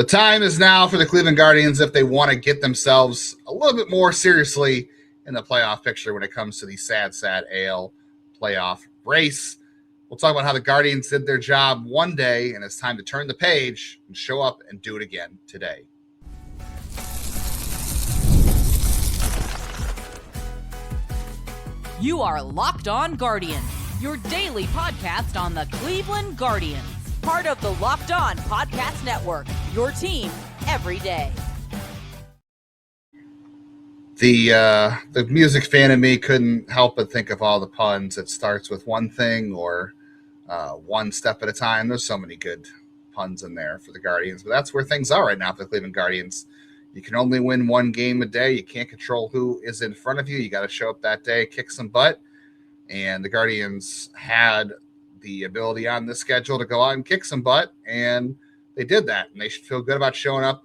The time is now for the Cleveland Guardians if they want to get themselves a little bit more seriously in the playoff picture when it comes to the sad AL playoff race. We'll talk about how the Guardians did their job one day, and it's time to turn the page and show up and do it again today. You are Locked On Guardians, your daily podcast on the Cleveland Guardians. Part of the Locked On Podcast Network, your team every day. The music fan in me couldn't help but think of all the puns. It starts with one thing or one step at a time. There's so many good puns in there for the Guardians, but that's where things are right now for the Cleveland Guardians. You can only win one game a day. You can't control who is in front of you. You got to show up that day, kick some butt. And the Guardians had the ability on this schedule to go out and kick some butt, and they did that. And they should feel good about showing up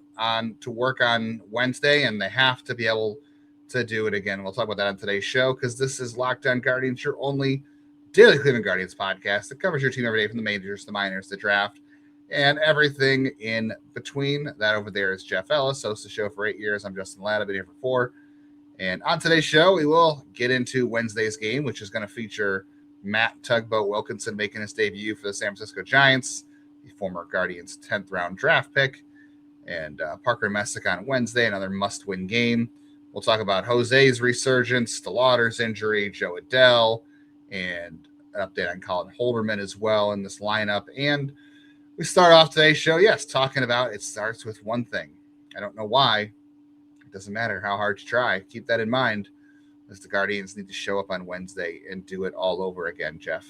to work on Wednesday, and they have to be able to do it again. We'll talk about that on today's show because this is Locked On Guardians, your only daily Cleveland Guardians podcast that covers your team every day from the majors, the minors, the draft, and everything in between. That over there is Jeff Ellis, host the show for 8 years. I'm Justin Lada, been here for 4. And on today's show, we will get into Wednesday's game, which is going to feature Matt Tugboat Wilkinson making his debut for the San Francisco Giants, the former Guardians' 10th round draft pick, and Parker Messick on Wednesday, another must-win game. We'll talk about Jose's resurgence, DeLauter's injury, Jo Adell, and an update on Colin Holderman as well in this lineup. And we start off today's show, talking about it starts with one thing. I don't know why. It doesn't matter how hard you try. Keep that in mind, as the Guardians need to show up on Wednesday and do it all over again, Jeff.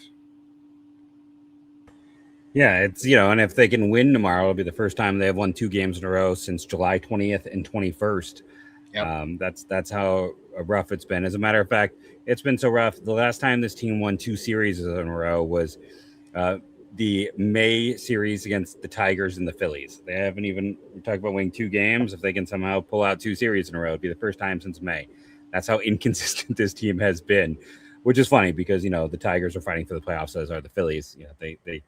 Yeah, it's, and if they can win tomorrow, it'll be the first time they have won 2 games in a row since July 20th and 21st. Yep. That's how rough it's been. As a matter of fact, it's been so rough. The last time this team won 2 series in a row was the May series against the Tigers and the Phillies. They haven't even talked about winning 2 games. If they can somehow pull out 2 series in a row, it'd be the first time since May. That's how inconsistent this team has been, which is funny because, the Tigers are fighting for the playoffs, as are the Phillies. They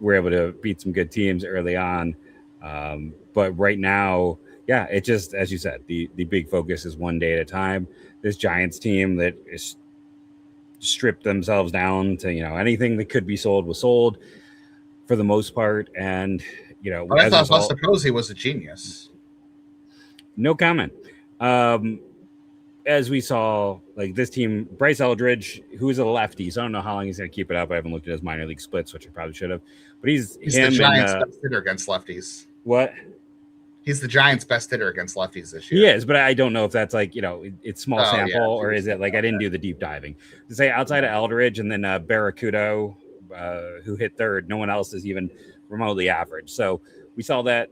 were able to beat some good teams early on. But right now, it just, as you said, the big focus is one day at a time. This Giants team that is stripped themselves down to, anything that could be sold was sold for the most part. And, I thought Buster Posey was a genius. No comment. As we saw, like this team, Bryce Eldridge, who's a lefty, so I don't know how long he's going to keep it up. I haven't looked at his minor league splits, which I probably should have. But he's the Giants' best hitter against lefties. What? He's the Giants' best hitter against lefties this year. He is, but I don't know if that's like, it's small sample or is it like I didn't do the deep diving. To say outside of Eldridge and then Barracuda, who hit third, no one else is even remotely average. So we saw that,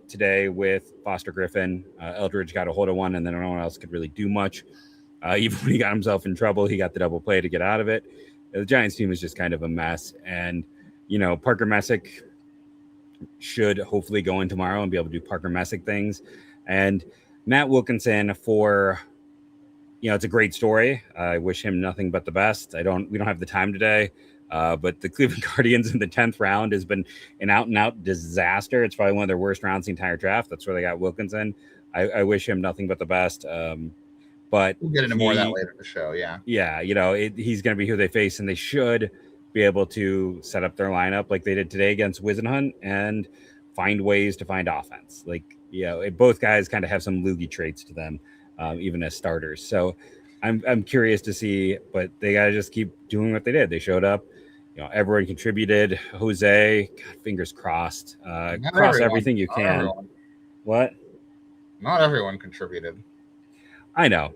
today with Foster Griffin. Eldridge got a hold of one, and then no one else could really do much. Even when he got himself in trouble, he got the double play to get out of it. The Giants team is just kind of a mess. And, Parker Messick should hopefully go in tomorrow and be able to do Parker Messick things. And Matt Wilkinson for, it's a great story. I wish him nothing but the best. We don't have the time today. But the Cleveland Guardians in the 10th round has been an out-and-out disaster. It's probably one of their worst rounds the entire draft. That's where they got Wilkinson. I wish him nothing but the best. But we'll get into more of that later in the show, yeah. Yeah, he's going to be who they face, and they should be able to set up their lineup like they did today against Wisenhunt and find ways to find offense. Both guys kind of have some loogie traits to them, even as starters. So I'm curious to see, but they got to just keep doing what they did. They showed up. Everyone contributed. Jose, God, fingers crossed. Cross everything you can. What? Not everyone contributed. I know.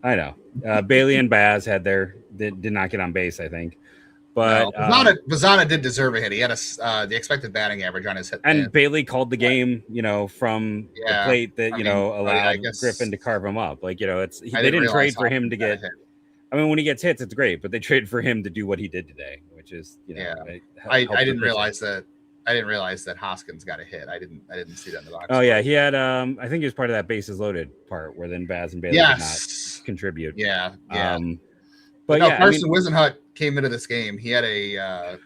Bailey and Baz did not get on base, I think. But Bazana did deserve a hit. He had the expected batting average on his hit. And Bailey called the game, from the plate that, allowed Griffin to carve him up. They didn't trade for him to get. When he gets hits, it's great, but they traded for him to do what he did today, which is, I didn't realize that. I didn't realize that Hoskins got a hit. I didn't see that in the box. Oh yeah, he had. I think he was part of that bases loaded part where then Baz and Bailey did not contribute. Yeah. But Carson Wisenhunt came into this game. He had a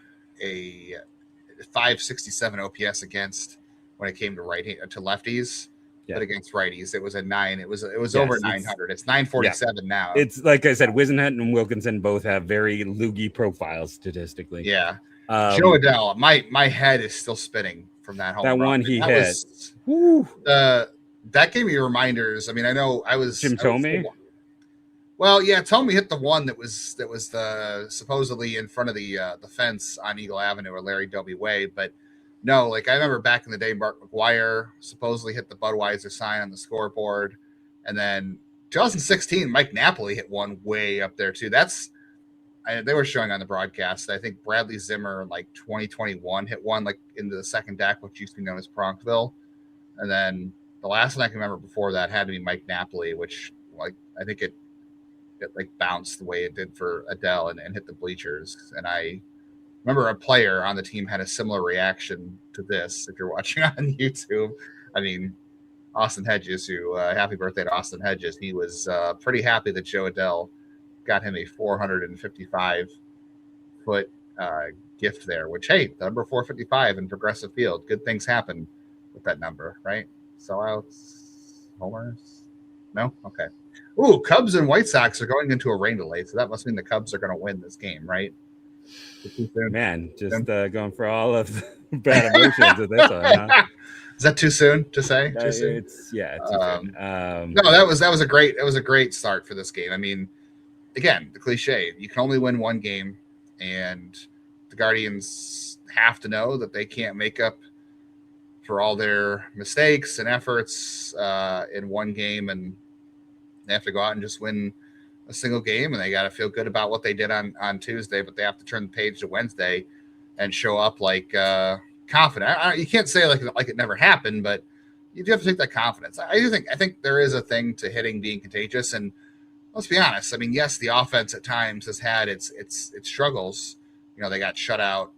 567 OPS against when it came to lefties. Yeah. But against righties, it was a 9. It was over 900. It's 947 now. It's like I said, Whisenhunt and Wilkinson both have very loogie profiles statistically. Yeah. Jo Adell, my head is still spinning from that home run. That one he hit. That gave me reminders. I mean, I know I was Jim Thome. Well, yeah, Thome hit the one that was the supposedly in front of the fence on Eagle Avenue or Larry Doby Way, but no, like I remember back in the day, Mark McGuire supposedly hit the Budweiser sign on the scoreboard, and then 2016, Mike Napoli hit one way up there too. They were showing on the broadcast. I think Bradley Zimmer, like 2021, hit one like into the second deck, which used to be known as Pronkville, and then the last one I can remember before that had to be Mike Napoli, which like I think it like bounced the way it did for Adell and hit the bleachers. And I remember a player on the team had a similar reaction to this. If you're watching on YouTube, I mean, Austin Hedges, who happy birthday to Austin Hedges. He was pretty happy that Jo Adell got him a 455-foot gift there, which, hey, the number 455 in Progressive Field, good things happen with that number, right? Sellouts, homers? No? Okay. Ooh, Cubs and White Sox are going into a rain delay, so that must mean the Cubs are going to win this game, right? Man, just going for all of the bad emotions at this one, huh? Is that too soon to say? Too soon? It's too soon. No, that was a great start for this game. I mean, again, the cliche, you can only win one game, and the Guardians have to know that they can't make up for all their mistakes and efforts in one game, and they have to go out and just win a single game, and they got to feel good about what they did on Tuesday, but they have to turn the page to Wednesday and show up like confident. You can't say like it never happened, but you do have to take that confidence. I think there is a thing to hitting being contagious, and let's be honest. I mean, yes, the offense at times has had its struggles. You know, they got shut out.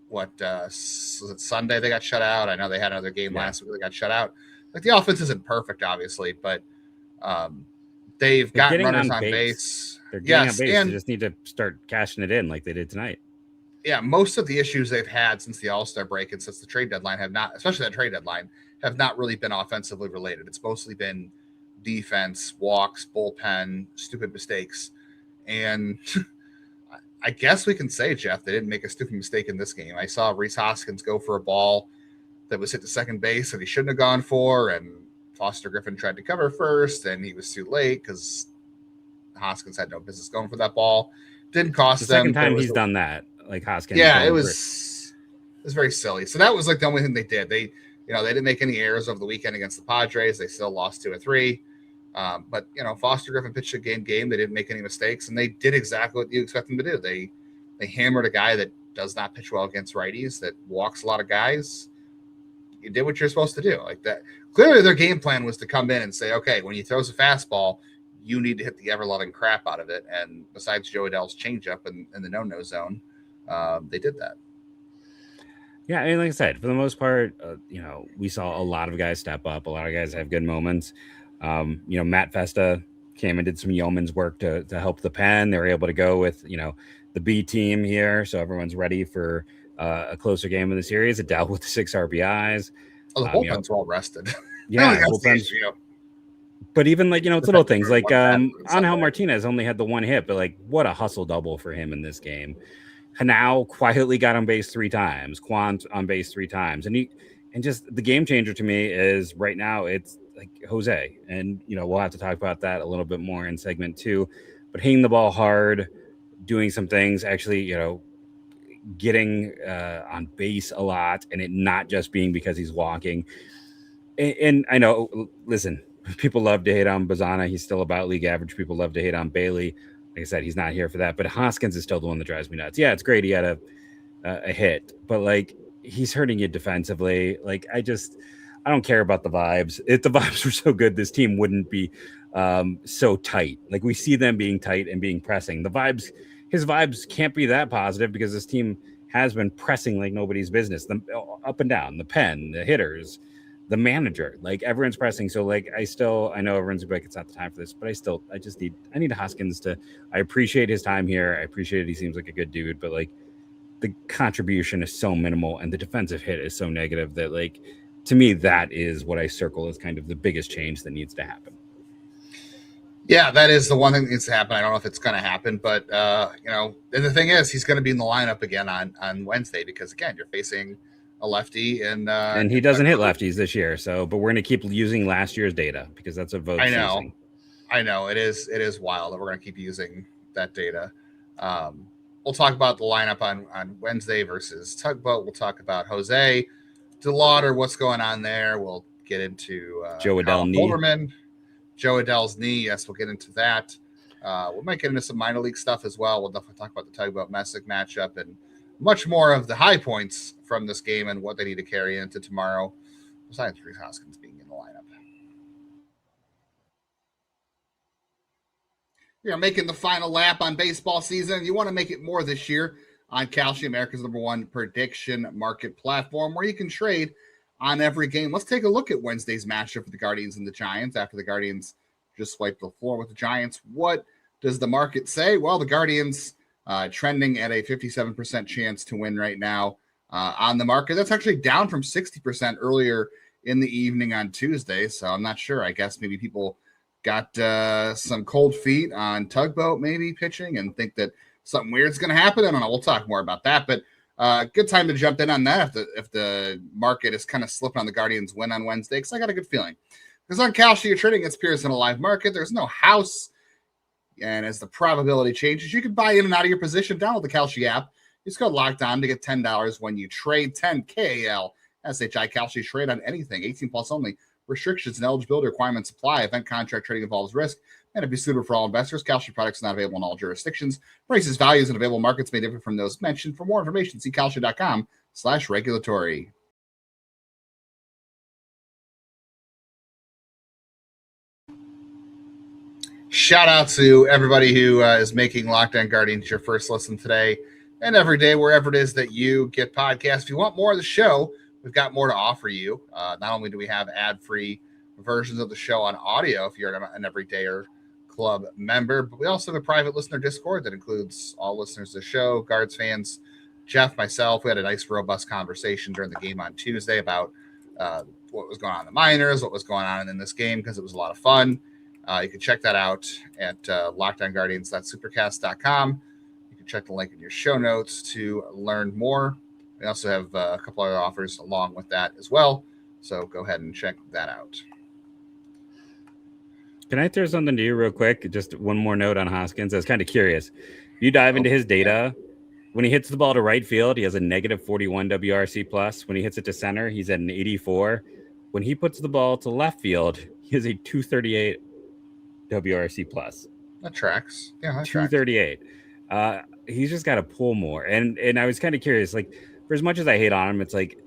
Was it Sunday they got shut out? I know they had another game last week. They got shut out. Like the offense isn't perfect, obviously, but they've got runners on base. They're getting on base. They just need to start cashing it in like they did tonight. Yeah, most of the issues they've had since the All-Star break and since the trade deadline especially that trade deadline, have not really been offensively related. It's mostly been defense, walks, bullpen, stupid mistakes. And I guess we can say, Jeff, they didn't make a stupid mistake in this game. I saw Rhys Hoskins go for a ball that was hit to second base that he shouldn't have gone for, and Foster Griffin tried to cover first, and he was too late because Hoskins had no business going for that ball. Didn't cost them. The second time he's done that, like Hoskins. Yeah, it was very silly. So that was like the only thing they did. They didn't make any errors over the weekend against the Padres. They still lost 2 or 3. But Foster Griffin pitched a game. They didn't make any mistakes, and they did exactly what you expect them to do. They hammered a guy that does not pitch well against righties, that walks a lot of guys. You did what you're supposed to do. Like that. Clearly, their game plan was to come in and say, okay, when he throws a fastball, you need to hit the ever-loving crap out of it. And besides Jo Adell's changeup in the no-no zone, they did that. Yeah, I mean, like I said, for the most part, we saw a lot of guys step up. A lot of guys have good moments. Matt Festa came and did some yeoman's work to help the pen. They were able to go with, the B team here. So everyone's ready for a closer game in the series. It dealt with 6 RBIs. Oh, the bullpens were all rested. Yeah, bullpens. But even like, it's little things like Angel Martinez only had the 1 hit, but like what a hustle double for him in this game. Hanau quietly got on base 3 times. Quant on base 3 times. And just the game changer to me is right now it's like Jose. And, we'll have to talk about that a little bit more in segment 2. But hitting the ball hard, doing some things, actually, getting on base a lot, and it not just being because he's walking. And I know, listen, people love to hate on Bazana. He's still about league average. People love to hate on Bailey. Like I said, he's not here for that. But Hoskins is still the one that drives me nuts. Yeah, it's great he had a hit, but like he's hurting you defensively. Like I don't care about the vibes. If the vibes were so good, this team wouldn't be so tight. Like we see them being tight and being pressing. His vibes can't be that positive because this team has been pressing like nobody's business. Up and down, the pen, the hitters, the manager, like everyone's pressing. So like I know everyone's like, it's not the time for this, but I need Hoskins I appreciate his time here. I appreciate it. He seems like a good dude, but like the contribution is so minimal and the defensive hit is so negative that, like, to me, that is what I circle as kind of the biggest change that needs to happen. Yeah, that is the one thing that needs to happen. I don't know if it's going to happen, but, and the thing is, he's going to be in the lineup again on Wednesday because, again, you're facing a lefty. And he doesn't hit lefties this year. So, but we're going to keep using last year's data because that's what Vote's using. I know. It is wild that we're going to keep using that data. We'll talk about the lineup on Wednesday versus Tugboat. We'll talk about Jose DeLauter, what's going on there. We'll get into Jo Adell knee. Jo Adell's knee. Yes, we'll get into that. We might get into some minor league stuff as well. We'll definitely talk about the Tugboat Messick matchup and much more of the high points from this game and what they need to carry into tomorrow, besides Rhys Hoskins being in the lineup. You're making the final lap on baseball season. You want to make it more this year on Kalshi, America's #1 prediction market platform, where you can trade on every game. Let's take a look at Wednesday's matchup for the Guardians and the Giants after the Guardians just swiped the floor with the Giants. What does the market say? Well, the Guardians trending at a 57% chance to win right now on the market. That's actually down from 60% earlier in the evening on Tuesday. So I'm not sure. I guess maybe people got some cold feet on Tugboat maybe pitching and think that something weird's going to happen. I don't know. We'll talk more about that. But good time to jump in on that if the market is kind of slipping on the Guardians win on Wednesday, because I got a good feeling. Because on Kalshi, you're trading against peers in a live market. There's no house. And as the probability changes, you can buy in and out of your position. Download the Kalshi app. Just go Locked On to get $10 when you trade 10 KALSHI Kalshi. Trade on anything. 18 plus only. Restrictions and eligibility requirements apply. Event contract trading involves risk and it be suitable for all investors. Kalshi products not available in all jurisdictions. Prices, values, and available markets may differ from those mentioned. For more information, see kalshi.com/regulatory. Shout out to everybody who is making Locked On Guardians your first listen today and every day, wherever it is that you get podcasts. If you want more of the show, we've got more to offer you. Not only do we have ad-free versions of the show on audio if you're an Everydayer Club member, but we also have a private listener Discord that includes all listeners to the show, Guards fans, Jeff, myself. We had a nice, robust conversation during the game on Tuesday about what was going on in the minors, what was going on in this game, because it was a lot of fun. You can check that out at lockedonguardians.supercast.com. You can check the link in your show notes to learn more. We also have a couple other offers along with that as well. So go ahead and check that out. Can I throw something to you real quick? Just one more note on Hoskins. I was kind of curious. You dive into his data. When he hits the ball to right field, he has a -41 WRC plus. When he hits it to center, he's at an 84. When he puts the ball to left field, he has a 238 WRC plus. That tracks. Yeah, that 238. He's just got to pull more. And I was kind of curious, like, for as much as I hate on him, it's like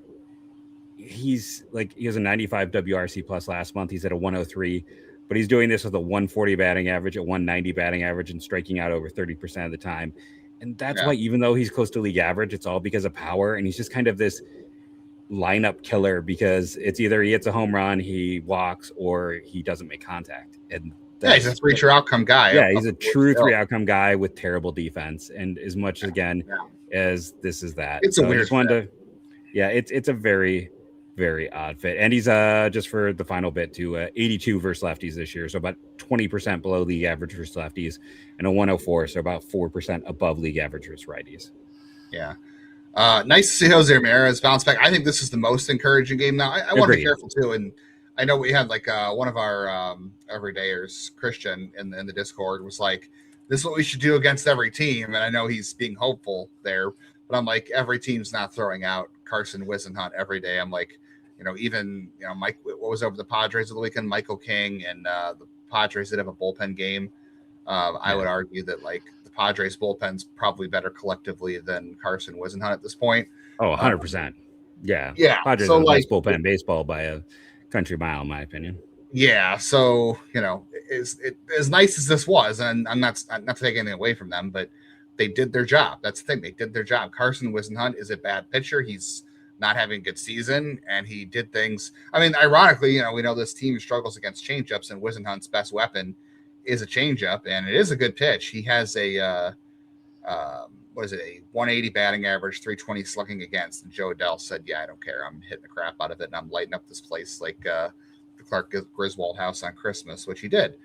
he has a 95 WRC plus last month. He's at a 103, but he's doing this with a 140 batting average, a 190 batting average, and striking out over 30% of the time. And that's why, even though he's close to league average, it's all because of power. And he's just kind of this lineup killer because it's either he hits a home run, he walks, or he doesn't make contact. And he's a three-true outcome guy. Yeah, he's a true three-outcome guy with terrible defense. And as much, again, as this is that. It's a weird fit. It's a very, very odd fit. And he's, just for the final bit, too, 82 versus lefties this year. So about 20% below league average versus lefties. And a 104, so about 4% above league average versus righties. Yeah. Nice to see Jose Ramirez bounce back. I think this is the most encouraging game now. I want to be careful, too, and I know we had one of our everydayers, Christian, in the Discord was like, this is what we should do against every team. And I know he's being hopeful there, but I'm like, every team's not throwing out Carson Whisenhunt every day. I'm like, Mike, what was over the Padres of the weekend? Michael King and the Padres did have a bullpen game. I would argue that the Padres bullpen's probably better collectively than Carson Whisenhunt at this point. Oh, 100%. Yeah. Padres are the best bullpen in baseball by a country mile, in my opinion. Yeah, so as nice as this was, and I'm not taking anything away from them, but they did their job. That's the thing; they did their job. Carson Whisenhunt is a bad pitcher. He's not having a good season, and he did things. I mean, ironically, we know this team struggles against changeups, and Whisenhunt's best weapon is a changeup, and it is a good pitch. He has a Was it a 180 batting average, 320 slugging against? And Jo Adell said, "Yeah, I don't care. I'm hitting the crap out of it, and I'm lighting up this place like the Clark Griswold house on Christmas," which he did.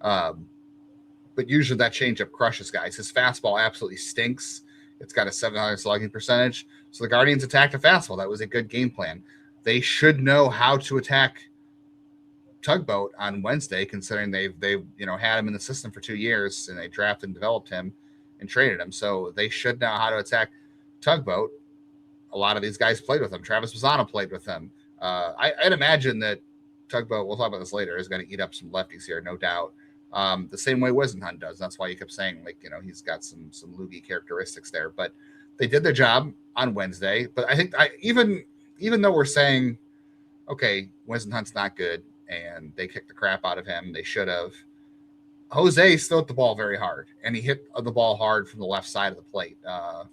But usually that changeup crushes guys. His fastball absolutely stinks. It's got a 700 slugging percentage. So the Guardians attacked a fastball. That was a good game plan. They should know how to attack Tugboat on Wednesday, considering they've had him in the system for 2 years, and they drafted and developed him and traded him. So they should know how to attack Tugboat. A lot of these guys played with him. Travis Mazzano played with him. I'd imagine that Tugboat, we'll talk about this later, is going to eat up some lefties here, no doubt. The same way Wisenhunt does. That's why you kept saying, he's got some loogie characteristics there. But they did their job on Wednesday. But I think even though we're saying, okay, Wisenhunt's not good, and they kicked the crap out of him, they should have. Jose still hit the ball very hard, and he hit the ball hard from the left side of the plate. I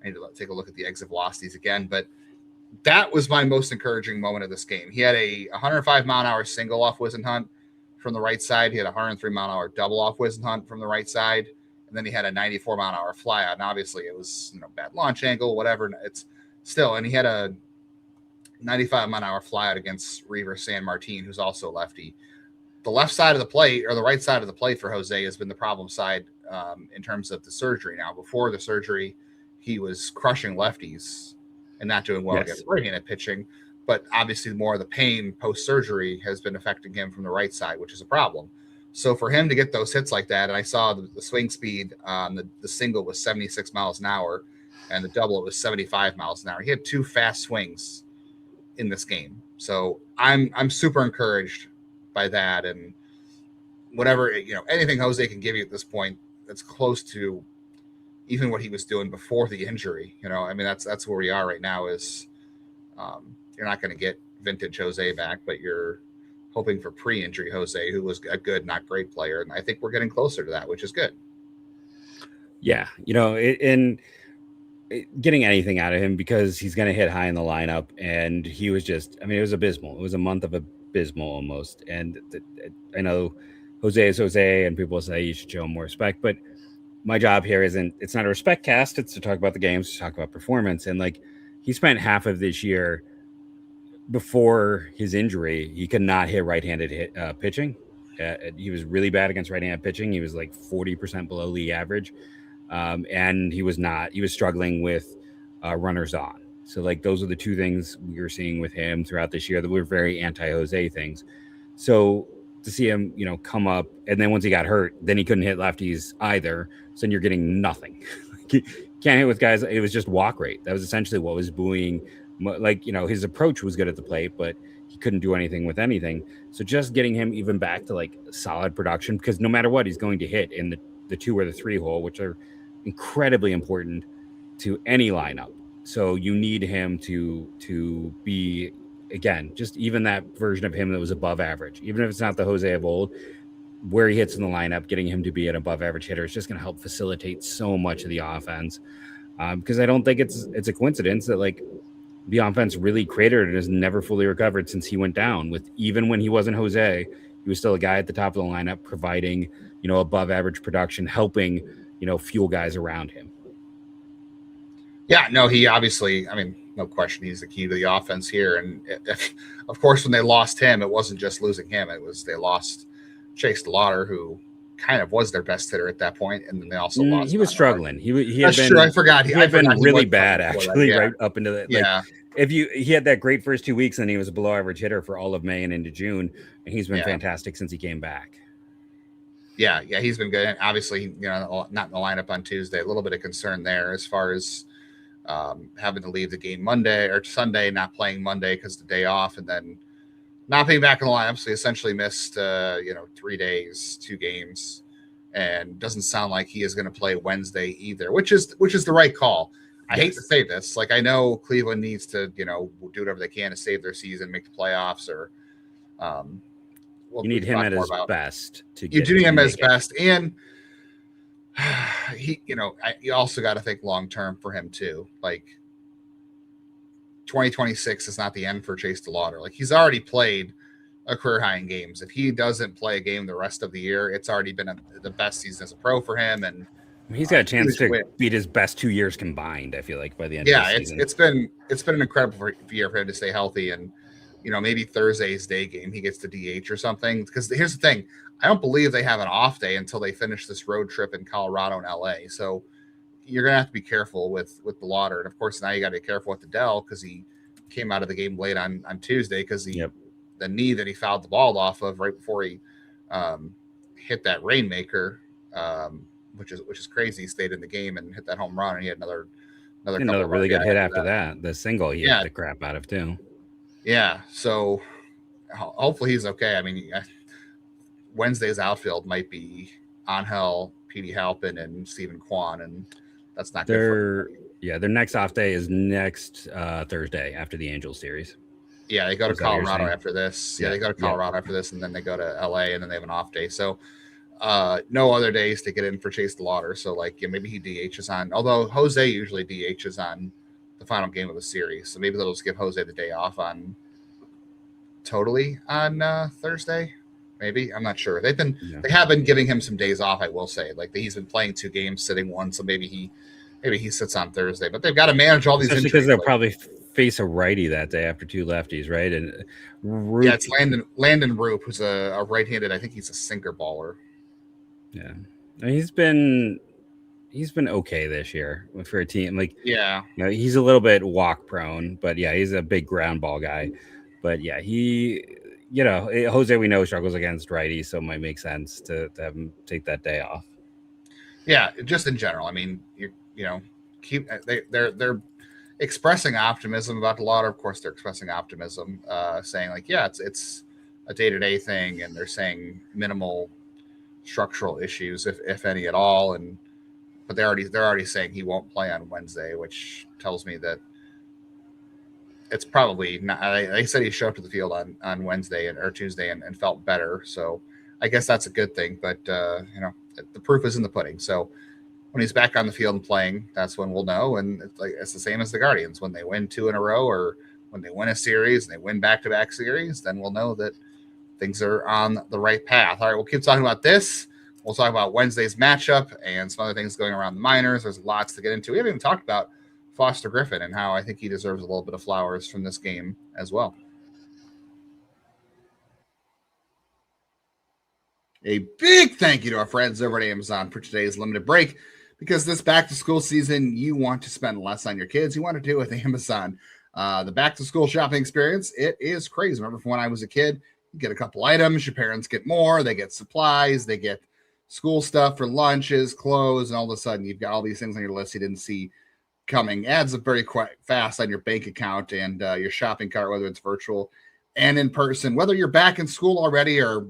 need to take a look at the exit velocities again, but that was my most encouraging moment of this game. He had a 105-mile-an-hour single off Wisenhunt from the right side. He had a 103-mile-an-hour double off Wisenhunt from the right side, and then he had a 94-mile-an-hour fly out. And obviously, it was bad launch angle, whatever. It's still, and he had a 95-mile-an-hour fly out against Reaver San Martin, who's also a lefty. The left side of the plate, or the right side of the plate for Jose, has been the problem side in terms of the surgery. Now, before the surgery, he was crushing lefties and not doing well against right-handed pitching. But obviously, more of the pain post-surgery has been affecting him from the right side, which is a problem. So for him to get those hits like that, and I saw the swing speed on the single was 76 miles an hour, and the double was 75 miles an hour. He had 2 fast swings in this game. So I'm super encouraged by that, and whatever anything Jose can give you at this point that's close to even what he was doing before the injury. That's where we are right now. Is you're not going to get vintage Jose back, but you're hoping for pre-injury Jose, who was a good, not great player, and I think we're getting closer to that, which is good. Yeah, getting anything out of him, because he's going to hit high in the lineup, and he was just, it was abysmal. It was a month of abysmal almost. And I know Jose is Jose, and people say you should show him more respect, but my job here it's not a respect cast. It's to talk about the games, to talk about performance. And he spent half of this year before his injury, he could not hit right-handed pitching. He was really bad against right-handed pitching. He was 40% below league average. And he was struggling with runners on. So those are the 2 things we were seeing with him throughout this year that were very anti-Jose things. So to see him, come up, and then once he got hurt, then he couldn't hit lefties either. So then you're getting nothing. Can't hit with guys. It was just walk rate. That was essentially what was buoying. His approach was good at the plate, but he couldn't do anything with anything. So just getting him even back to solid production, because no matter what, he's going to hit in the 2 or the 3 hole, which are incredibly important to any lineup. So you need him to be, again, just even that version of him that was above average, even if it's not the Jose of old, where he hits in the lineup, getting him to be an above average hitter is just going to help facilitate so much of the offense. Because I don't think it's a coincidence that the offense really cratered and has never fully recovered since he went down. Even when he wasn't Jose, he was still a guy at the top of the lineup providing, above average production, helping, fuel guys around him. Yeah, no, he obviously, no question, he's the key to the offense here. And of course, when they lost him, it wasn't just losing him. It was they lost Chase DeLauter, who kind of was their best hitter at that point, and then they also lost. He was struggling. He That's true. I forgot. He had been really bad, actually, that, right up into that. He had that great first 2 weeks, and he was a below average hitter for all of May and into June, and he's been fantastic since he came back. Yeah, he's been good. And obviously, not in the lineup on Tuesday. A little bit of concern there as far as having to leave the game Monday or Sunday, not playing Monday because the day off, and then not being back in the lineup. So he essentially missed 3 days, 2 games, and doesn't sound like he is going to play Wednesday either, which is the right call. I hate to say this. I know Cleveland needs to, do whatever they can to save their season, make the playoffs, or you need him at his best. You do need him at his best, and you also got to think long term for him too. 2026 is not the end for Chase DeLauter. He's already played a career high in games. If he doesn't play a game the rest of the year, it's already been the best season as a pro for him, and He's got a chance to beat his best 2 years combined, I feel like, by the end of the season. It's been an incredible year for him to stay healthy, and maybe Thursday's day game he gets to DH or something. Because here's the thing, I don't believe they have an off day until they finish this road trip in Colorado and LA. So you're gonna have to be careful with DeLauter, and of course now you got to be careful with Adell because he came out of the game late on Tuesday because the knee that he fouled the ball off of right before he hit that rainmaker. Which is crazy. He stayed in the game and hit that home run, and he had another really good hit after that. The single he hit the crap out of too. Yeah, so hopefully he's okay. I mean, Wednesday's outfield might be Angel, Petey Halpin, and Stephen Kwan, and that's not good. Their next off day is next Thursday after the Angels series. Yeah, they go to Colorado after this. Yeah, they go to Colorado after this, and then they go to LA, and then they have an off day. So no other days to get in for Chase DeLauter. So maybe he DHs on, although Jose usually DHs on the final game of the series. So maybe they'll just give Jose the day off on Thursday. Maybe, I'm not sure. They have been giving him some days off, I will say. He's been playing 2 games, sitting 1, so maybe he sits on Thursday. But they've got to manage all these injuries. Because they'll probably face a righty that day after 2 lefties, right? And it's Landon Roop, who's a right-handed. I think he's a sinker baller. Yeah, he's been okay this year for a team. He's a little bit walk prone, but he's a big ground ball guy. But Jose we know struggles against righties, so it might make sense to have him take that day off. Yeah, just in general. I mean, they're expressing optimism about DeLauter. Of course, they're expressing optimism, saying it's a day-to-day thing, and they're saying minimal structural issues, if any at all, but they're already saying he won't play on Wednesday, which tells me that it's probably not. They said he showed up to the field on Wednesday or Tuesday and felt better, so I guess that's a good thing. But the proof is in the pudding. So when he's back on the field and playing, that's when we'll know. And it's the same as the Guardians. When they win 2 in a row, or when they win a series and they win back-to-back series, then we'll know that things are on the right path. All right, we'll keep talking about this. We'll talk about Wednesday's matchup and some other things going around the minors. There's lots to get into. We haven't even talked about Foster Griffin and how I think he deserves a little bit of flowers from this game as well. A big thank you to our friends over at Amazon for today's limited break, because this back-to-school season, you want to spend less on your kids. You want to do it with Amazon. The back-to-school shopping experience, it is crazy. Remember from when I was a kid, you get a couple items, your parents get more, they get supplies, they get school stuff for lunches, clothes, and all of a sudden you've got all these things on your list you didn't see coming. Adds up very quite fast on your bank account and your shopping cart, whether it's virtual and in person. Whether you're back in school already or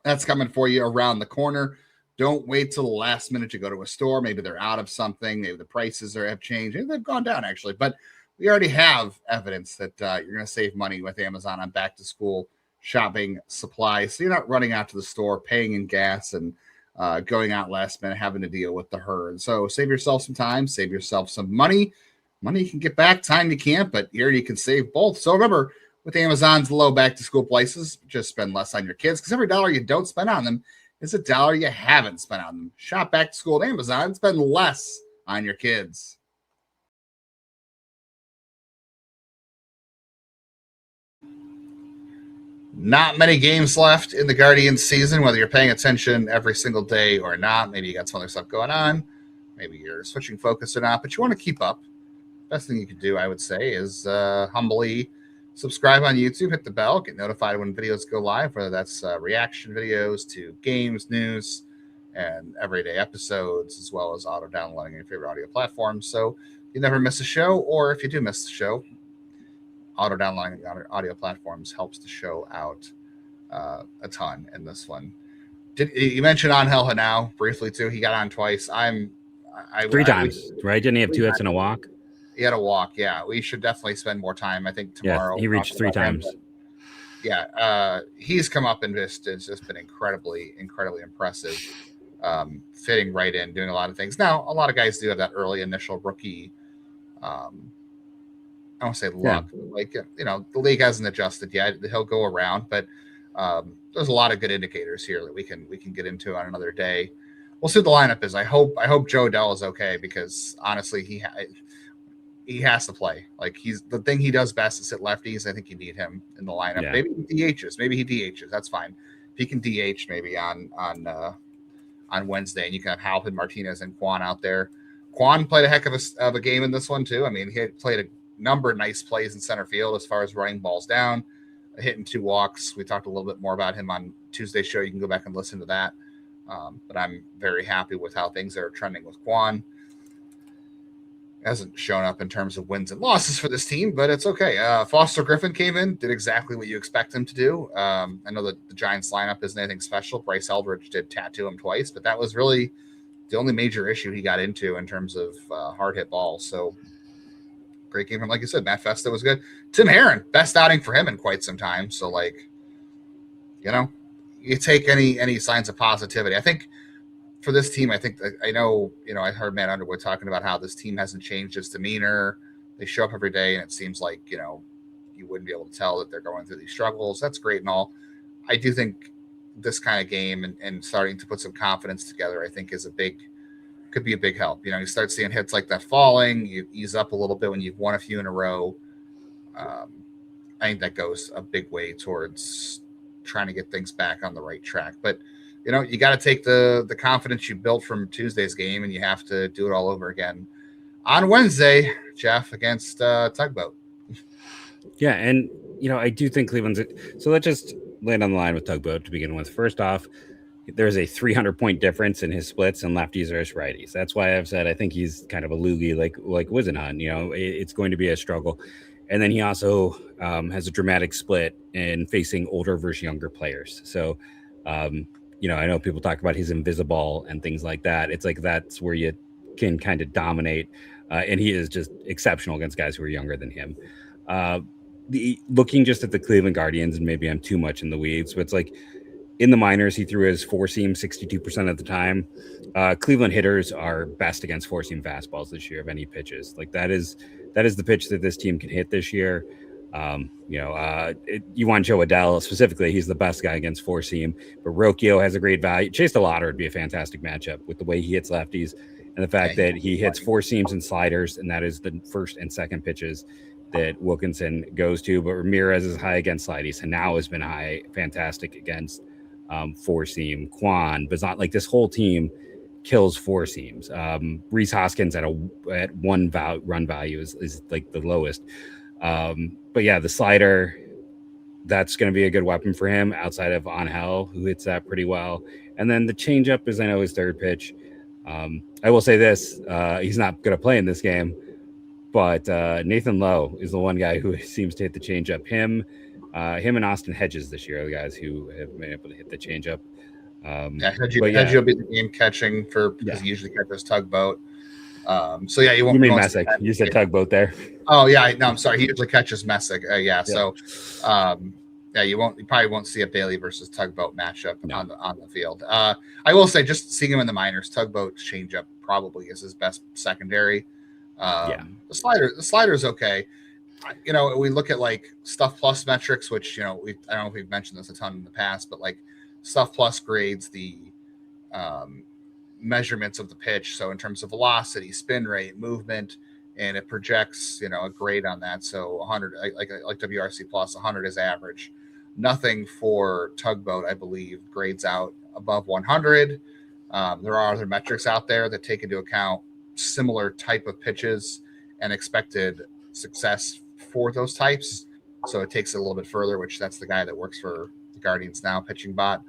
that's coming for you around the corner, don't wait till the last minute to go to a store. Maybe they're out of something. Maybe the prices have changed. Maybe they've gone down, actually. But we already have evidence that you're going to save money with Amazon on back-to-school shopping supplies. So you're not running out to the store, paying in gas, and going out last minute, having to deal with the herd. So save yourself some time, save yourself some money. Money you can get back, time you can't, but here you can save both. So remember, with Amazon's low back-to-school prices, just spend less on your kids, because every dollar you don't spend on them is a dollar you haven't spent on them. Shop back-to-school at Amazon, spend less on your kids. Not many games left in the Guardians season, whether you're paying attention every single day or not. Maybe you got some other stuff going on. Maybe you're switching focus or not, but you want to keep up. Best thing you could do, I would say, is humbly subscribe on YouTube, hit the bell, get notified when videos go live, whether that's reaction videos to games, news, and everyday episodes, as well as auto downloading your favorite audio platforms. So you never miss a show, or if you do miss the show, auto downloading audio platforms helps the show out a ton in this one. You mentioned Angel now briefly too. He got on twice. Three times, right? Didn't he have 2 hits and a walk? He had a walk. Yeah, we should definitely spend more time. I think tomorrow. Yeah, he reached 3 times. He's come up and it's just been incredibly impressive. Fitting right in, doing a lot of things. Now, a lot of guys do have that early initial rookie. I don't say luck, but the league hasn't adjusted yet. He'll go around, but there's a lot of good indicators here that we can get into on another day. we'll see what the lineup is. I hope Jo Adell is okay, because honestly, he has to play. Like, he's the thing he does best is hit lefties. I think you need him in the lineup. Yeah. Maybe he DHs. That's fine. If he can DH maybe on Wednesday, and you can have Halpin, Martinez, and Quan out there. Quan played a heck of a game in this one too. I mean, he had played a number of nice plays in center field as far as running balls down, hitting 2 walks. We talked a little bit more about him on Tuesday's show. You can go back and listen to that. But I'm very happy with how things are trending with Quan. Hasn't shown up in terms of wins and losses for this team, but it's okay. Foster Griffin came in, did exactly what you expect him to do. I know that the Giants lineup isn't anything special. Bryce Eldridge did tattoo him twice, but that was really the only major issue he got into in terms of hard hit balls. So great game from, like you said, Matt Festa was good. Tim Herron, best outing for him in quite some time. So, like, you take any signs of positivity. I think for this team, I heard Matt Underwood talking about how this team hasn't changed its demeanor. They show up every day, and it seems like, you wouldn't be able to tell that they're going through these struggles. That's great and all. I do think this kind of game and starting to put some confidence together, I think could be a big help. You start seeing hits like that falling, you ease up a little bit when you've won a few in a row. I think that goes a big way towards trying to get things back on the right track. But, you got to take the confidence you built from Tuesday's game, and you have to do it all over again on Wednesday, Jeff, against Tugboat. Yeah, and, I do think Cleveland's – so let's just land on the line with Tugboat to begin with. First off, there's a 300-point difference in his splits and lefties versus righties. That's why I've said I think he's kind of a loogie like Wizenhunt. It's going to be a struggle. And then he also has a dramatic split in facing older versus younger players. So, I know people talk about his invisible and things like that. It's like that's where you can kind of dominate. And he is just exceptional against guys who are younger than him. Looking just at the Cleveland Guardians, and maybe I'm too much in the weeds, but it's like in the minors, he threw his 4-seam 62% of the time. Cleveland hitters are best against 4-seam fastballs this year of any pitches. Like that is the pitch that this team can hit this year. You want Jo Adell specifically. He's the best guy against 4-seam, but Rocchio has a great value. Chase DeLauter would be a fantastic matchup with the way he hits lefties and the fact that he hits 4-seams and sliders, and that is the first and second pitches that Wilkinson goes to. But Ramirez is high against slideys, and now has been fantastic against 4-seam. Quan, but not like this whole team kills 4-seams. Rhys Hoskins at 1 run value is like the lowest. But yeah, the slider, that's going to be a good weapon for him outside of Angel, who hits that pretty well. And then the changeup is, I know, his third pitch. I will say this, he's not going to play in this game, but Nathan Lowe is the one guy who seems to hit the changeup. Him and Austin Hedges this year are the guys who have been able to hit the changeup. Hedges will be the game catching because he usually catches Tugboat. You won't. You mean Messick? You said Tugboat there. Oh yeah, no, I'm sorry. He usually catches Messick. So, you probably won't see a Bailey versus Tugboat matchup on the field. I will say, just seeing him in the minors, Tugboat's changeup probably is his best secondary. The slider is okay. We look at like Stuff Plus metrics, which I don't know if we've mentioned this a ton in the past, but like Stuff Plus grades the measurements of the pitch. So in terms of velocity, spin rate, movement, and it projects, a grade on that. So 100, like WRC Plus, 100 is average. Nothing for Tugboat, I believe, grades out above 100. There are other metrics out there that take into account similar type of pitches and expected success for those types. So it takes it a little bit further, which that's the guy that works for the Guardians now, Pitching Bot.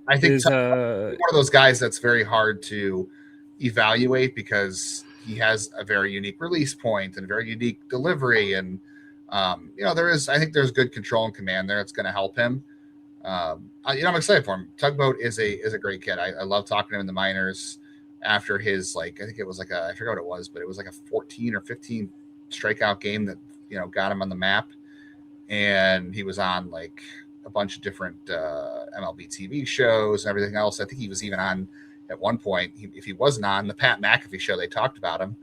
I think one of those guys that's very hard to evaluate because he has a very unique release point and a very unique delivery. And, I think there's good control and command there. It's going to help him. I'm excited for him. Tugboat is a great kid. I love talking to him in the minors after his, I think it was I forgot what it was, but it was like a 14 or 15 strikeout game that, got him on the map. And he was on like a bunch of different MLB TV shows and everything else. I think he was even on at one point. If he wasn't on the Pat McAfee show, they talked about him.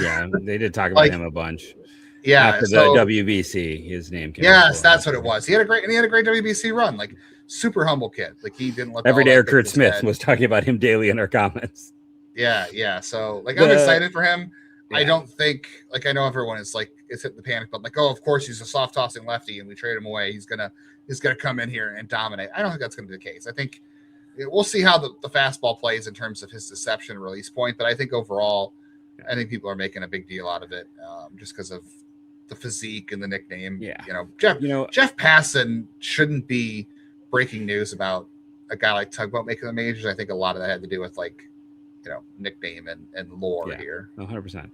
Yeah, they did talk about him a bunch. Yeah, after the WBC, his name came. Yes, that's what it was. He had a great WBC run. Like, super humble kid. Like he didn't let every day. Kurt Smith head. was talking about him daily in our comments. Yeah. So like I'm excited for him. Yeah. I don't think I know everyone is like it's hitting the panic button. Like, oh, of course he's a soft tossing lefty, and we trade him away. He's gonna come in here and dominate. I don't think that's gonna be the case. I think we'll see how the fastball plays in terms of his deception release point. But I think overall, I think people are making a big deal out of it just because of the physique and the nickname. Yeah. Jeff Passan shouldn't be breaking news about a guy like Tugboat making the majors. I think a lot of that had to do with nickname and lore here. 100%.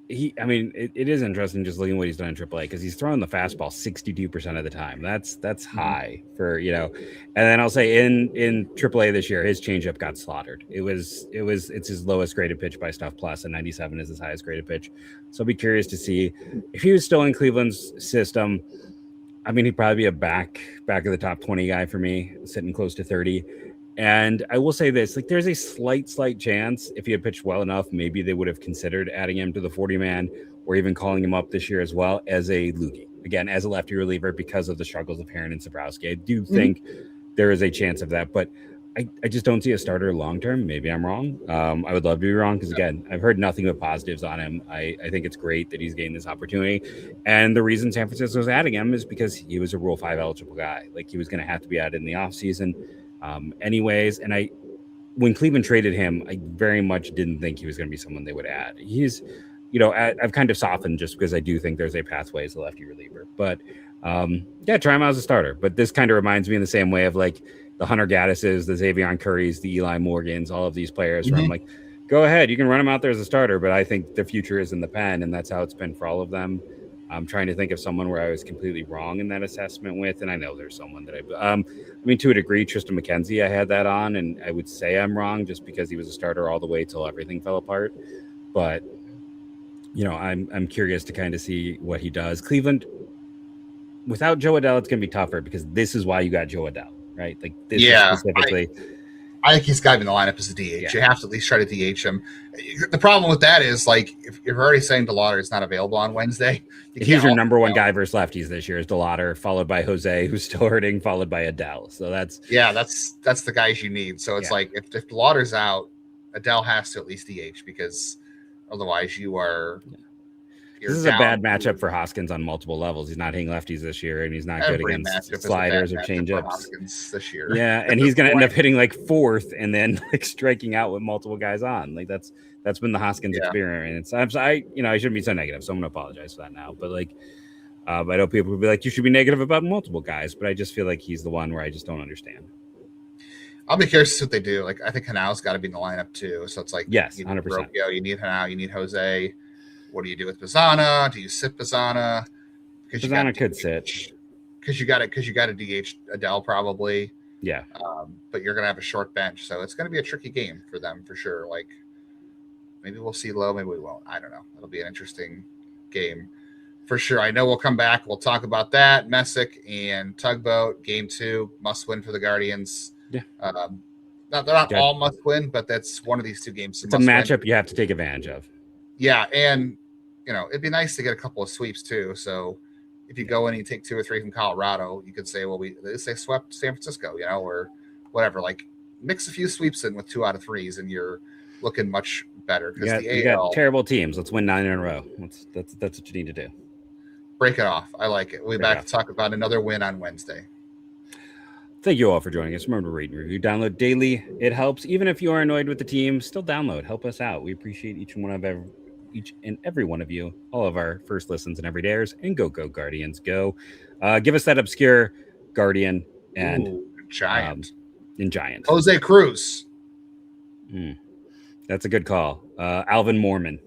It is interesting just looking at what he's done in AAA because he's throwing the fastball 62% of the time. That's high for, and then I'll say in AAA this year, his changeup got slaughtered. It's his lowest graded pitch by Stuff Plus, and 97 is his highest graded pitch. So I'll be curious to see if he was still in Cleveland's system. I mean, he'd probably be a back of the top 20 guy for me, sitting close to 30. And I will say this, like there's a slight chance if he had pitched well enough, maybe they would have considered adding him to the 40-man or even calling him up this year as well as a loogie. Again, as a lefty reliever because of the struggles of Heron and Sabrowski. I do think there is a chance of that, but I just don't see a starter long-term. Maybe I'm wrong. I would love to be wrong because, again, I've heard nothing but positives on him. I think it's great that he's getting this opportunity. And the reason San Francisco was adding him is because he was a Rule 5 eligible guy. Like he was going to have to be added in the offseason. Anyways, and when Cleveland traded him, I very much didn't think he was going to be someone they would add. He's, I've kind of softened just because I do think there's a pathway as a lefty reliever. But try him out as a starter. But this kind of reminds me in the same way of like the Hunter Gattises, the Xavier Currys, the Eli Morgans, all of these players. Where I'm like, go ahead, you can run him out there as a starter. But I think the future is in the pen, and that's how it's been for all of them. I'm trying to think of someone where I was completely wrong in that assessment with, and I know there's someone that to a degree, Tristan McKenzie, I had that on, and I would say I'm wrong just because he was a starter all the way till everything fell apart. But, I'm curious to kind of see what he does. Cleveland, without Jo Adell, it's going to be tougher because this is why you got Jo Adell, right? Like this specifically. I think he's got to be in the lineup as a DH. Yeah. You have to at least try to DH him. The problem with that is, like, if you're already saying DeLauter is not available on Wednesday, he's your number one guy versus lefties this year is DeLauter, followed by Jose, who's still hurting, followed by Adell. So that's the guys you need. So it's like if DeLauter's out, Adell has to at least DH because otherwise you are. This is a bad matchup for Hoskins on multiple levels. He's not hitting lefties this year, and he's not good against sliders or changeups this year. Yeah, and he's going to end up hitting like fourth, and then like striking out with multiple guys on. Like that's been the Hoskins experience. I shouldn't be so negative, so I'm going to apologize for that now. But like, I know people would be like, you should be negative about multiple guys, but I just feel like he's the one where I just don't understand. I'll be curious to see what they do. Like, I think Hanau's got to be in the lineup too. So it's like, yes, you need 100%. Rocchio, you need Hanau, you need Jose. What do you do with Pizzana? Do you sit Pizzana? Pizzana could sit because you got to DH Adell probably. Yeah. But you're gonna have a short bench, so it's gonna be a tricky game for them for sure. Like maybe we'll see Lowe, maybe we won't. I don't know. It'll be an interesting game for sure. I know we'll come back. We'll talk about that. Messick and Tugboat game 2 must win for the Guardians. Yeah. They're not all must win, but that's one of these two games. It's a matchup you have to take advantage of. Yeah, and it'd be nice to get a couple of sweeps too. So if you go in and you take 2 or 3 from Colorado, you could say, well, they swept San Francisco, or whatever. Like mix a few sweeps in with 2 out of 3s, and you're looking much better. Because you got terrible teams. Let's win 9 in a row. That's what you need to do. Break it off. I like it. We'll be back to talk about another win on Wednesday. Thank you all for joining us. Remember to rate and review, download daily. It helps. Even if you are annoyed with the team, still download. Help us out. We appreciate each and every one of you, all of our first listens and everydayers, and go Guardians, go. Give us that obscure Guardian and Giant. In Giant. Jose Cruz. That's a good call. Alvin Mormon.